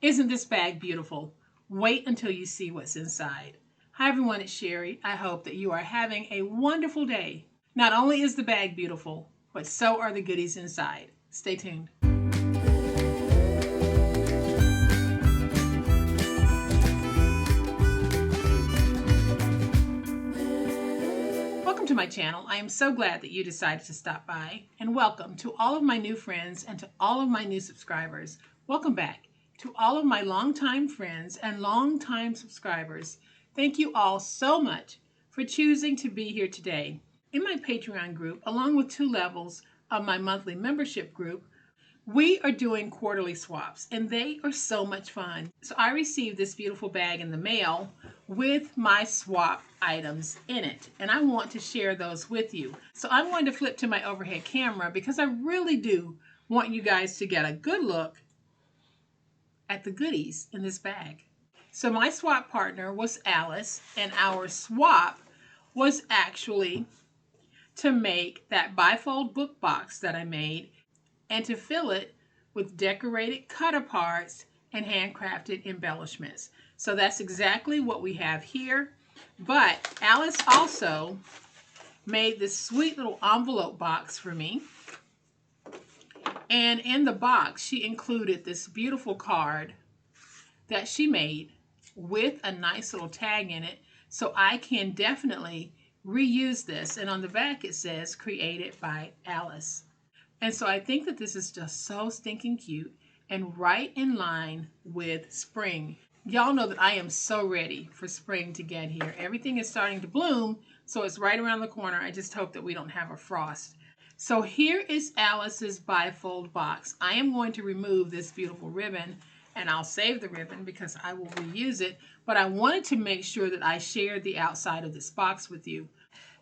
Isn't this bag beautiful? Wait until you see what's inside. Hi everyone, it's Sherry. I hope that you are having a wonderful day. Not only is the bag beautiful, but so are the goodies inside. Stay tuned. Welcome to my channel. I am so glad that you decided to stop by, and welcome to all of my new friends and to all of my new subscribers. Welcome back to all of my longtime friends and longtime subscribers. Thank you all so much for choosing to be here today. In my Patreon group, along with 2 levels of my monthly membership group, we are doing quarterly swaps, and they are so much fun. So I received this beautiful bag in the mail with my swap items in it, and I want to share those with you. So I'm going to flip to my overhead camera because I really do want you guys to get a good look at the goodies in this bag. So my swap partner was Alice, and our swap was actually to make that bifold book box that I made and to fill it with decorated cut parts and handcrafted embellishments. So that's exactly what we have here. But Alice also made this sweet little envelope box for me. And in the box, she included this beautiful card that she made with a nice little tag in it. So I can definitely reuse this. And on the back, it says, created by Alice. And so I think that this is just so stinking cute and right in line with spring. Y'all know that I am so ready for spring to get here. Everything is starting to bloom, so it's right around the corner. I just hope that we don't have a frost. So here is Alice's bifold box. I am going to remove this beautiful ribbon, and I'll save the ribbon because I will reuse it. But I wanted to make sure that I shared the outside of this box with you.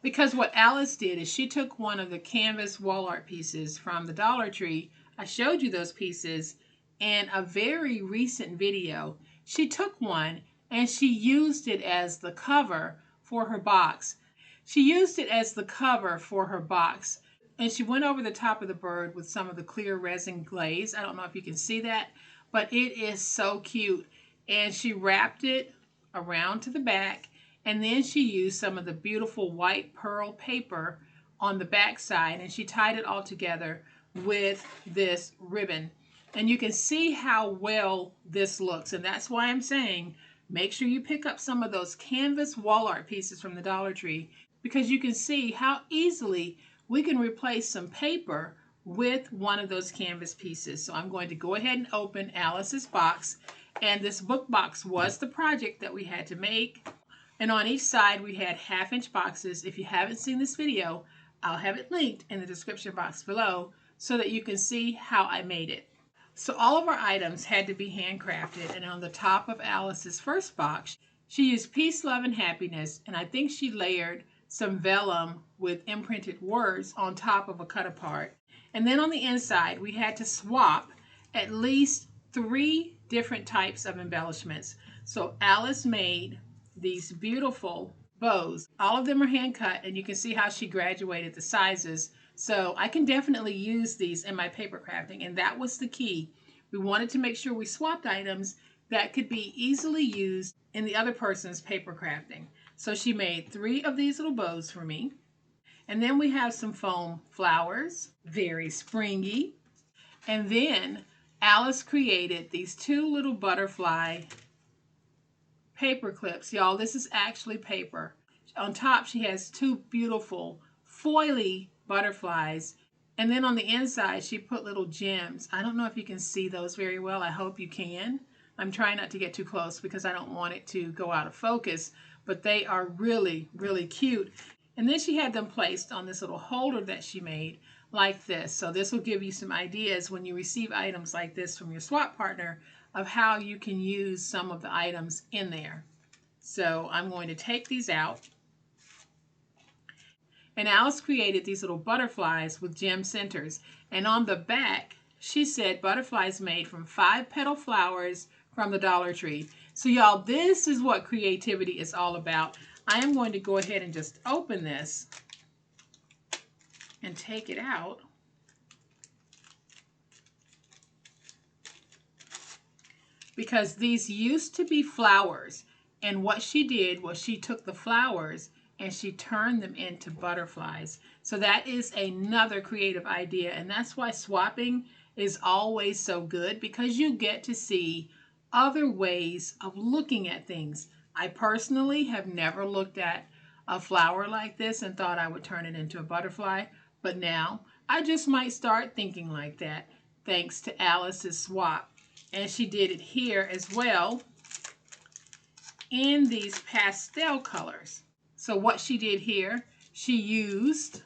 Because what Alice did is she took one of the canvas wall art pieces from the Dollar Tree. I showed you those pieces in a very recent video. She took one and she used it as the cover for her box. And she went over the top of the bird with some of the clear resin glaze. I don't know if you can see that, but it is so cute. And she wrapped it around to the back, and then she used some of the beautiful white pearl paper on the back side, and she tied it all together with this ribbon. And you can see how well this looks, and that's why I'm saying make sure you pick up some of those canvas wall art pieces from the Dollar Tree, because you can see how easily we can replace some paper with one of those canvas pieces. So I'm going to go ahead and open Alice's box, and this book box was the project that we had to make. And on each side we had 1/2-inch boxes. If you haven't seen this video, I'll have it linked in the description box below so that you can see how I made it. So all of our items had to be handcrafted, and on the top of Alice's first box, she used peace, love, and happiness, and I think she layered some vellum with imprinted words on top of a cut apart. And then on the inside, we had to swap at least 3 different types of embellishments. So Alice made these beautiful bows. All of them are hand cut, and you can see how she graduated the sizes. So I can definitely use these in my paper crafting, and that was the key. We wanted to make sure we swapped items that could be easily used in the other person's paper crafting. So she made 3 of these little bows for me. And then we have some foam flowers, very springy. And then Alice created these 2 little butterfly paper clips. Y'all, this is actually paper. On top, she has 2 beautiful foily butterflies. And then on the inside, she put little gems. I don't know if you can see those very well. I hope you can. I'm trying not to get too close because I don't want it to go out of focus. But they are really, really cute. And then she had them placed on this little holder that she made like this. So this will give you some ideas when you receive items like this from your swap partner of how you can use some of the items in there. So I'm going to take these out. And Alice created these little butterflies with gem centers. And on the back, she said butterflies made from 5-petal flowers from the Dollar Tree. So y'all, this is what creativity is all about. I am going to go ahead and just open this and take it out. because these used to be flowers. And what she did was she took the flowers and she turned them into butterflies. So that is another creative idea. And that's why swapping is always so good, because you get to see other ways of looking at things. I personally have never looked at a flower like this and thought I would turn it into a butterfly. But now I just might start thinking like that, thanks to Alice's swap. And she did it here as well in these pastel colors. So what she did here, she used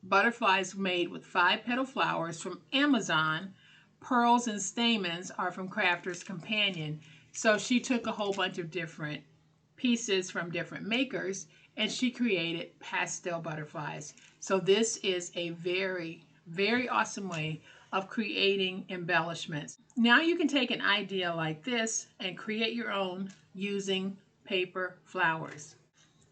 butterflies made with 5-petal flowers from Amazon. Pearls and stamens are from Crafter's Companion. So she took a whole bunch of different pieces from different makers and she created pastel butterflies. So this is a very, very awesome way of creating embellishments. Now you can take an idea like this and create your own using paper flowers.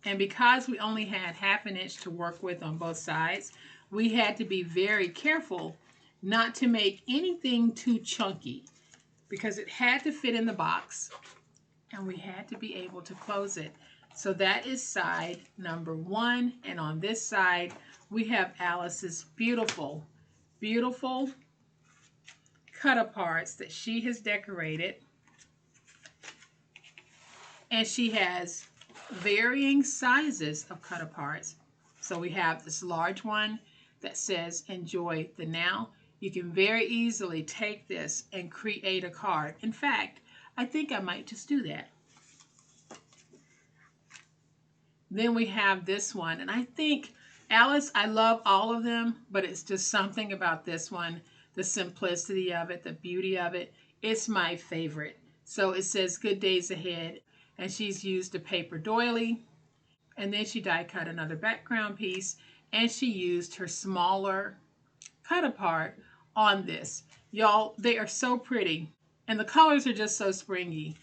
And because we only had 1/2 inch to work with on both sides, we had to be very careful not to make anything too chunky, because it had to fit in the box and we had to be able to close it. So that is side number 1. And on this side, we have Alice's beautiful, beautiful cut-aparts that she has decorated. And she has varying sizes of cut-aparts. So we have this large one that says, "Enjoy the now." You can very easily take this and create a card. In fact, I think I might just do that. Then we have this one, and I think, Alice, I love all of them, but it's just something about this one, the simplicity of it, the beauty of it. It's my favorite. So it says, "Good days ahead," and she's used a paper doily, and then she die cut another background piece, and she used her smaller cut apart on this. Y'all, they are so pretty, and the colors are just so springy.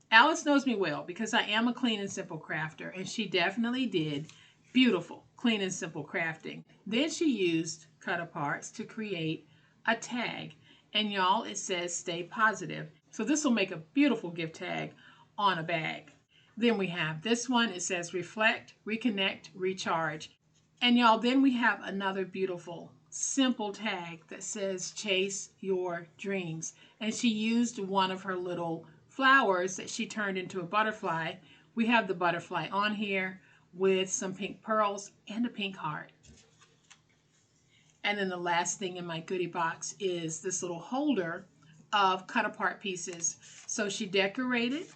Alice knows me well because I am a clean and simple crafter, and she definitely did beautiful clean and simple crafting. Then she used cut aparts to create a tag, and y'all, it says "Stay positive." So this will make a beautiful gift tag on a bag. Then we have this one. It says "Reflect, Reconnect, Recharge." And y'all, then we have another beautiful simple tag that says "Chase Your Dreams." And she used one of her little flowers that she turned into a butterfly. We have the butterfly on here with some pink pearls and a pink heart. And then the last thing in my goodie box is this little holder of cut apart pieces. So she decorated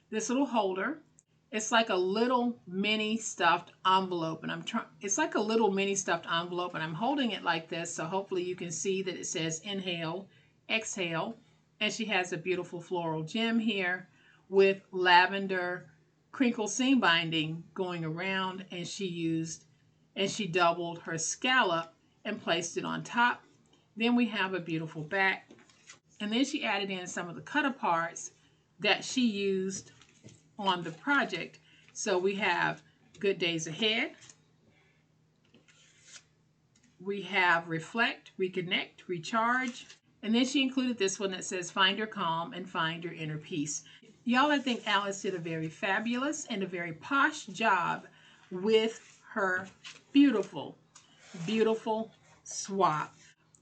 this little holder. It's like a little mini stuffed envelope, and it's like a little mini stuffed envelope, and I'm holding it like this, so hopefully you can see that it says "Inhale, Exhale." And she has a beautiful floral gem here with lavender crinkle seam binding going around, and she doubled her scallop and placed it on top. Then we have a beautiful back, and then she added in some of the cut aparts that she used on the project. So we have "Good Days Ahead." We have "Reflect, Reconnect, Recharge." And then she included this one that says "Find your calm and find your inner peace." Y'all, I think Alice did a very fabulous and a very posh job with her beautiful, beautiful swap.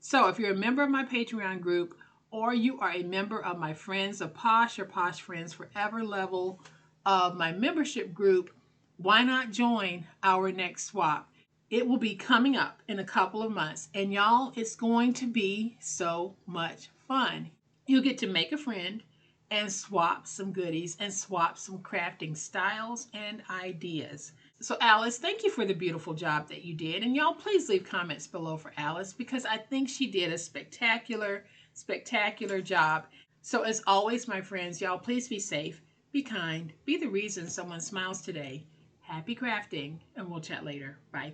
So if you're a member of my Patreon group, or you are a member of my Friends of Posh or Posh Friends Forever level of my membership group, why not join our next swap? It will be coming up in a couple of months, and y'all, it's going to be so much fun. You'll get to make a friend and swap some goodies and swap some crafting styles and ideas. So Alice, thank you for the beautiful job that you did, and y'all, please leave comments below for Alice, because I think she did a spectacular, spectacular job. So as always, my friends, y'all, please be safe, be kind, be the reason someone smiles today. Happy crafting, and we'll chat later. Bye.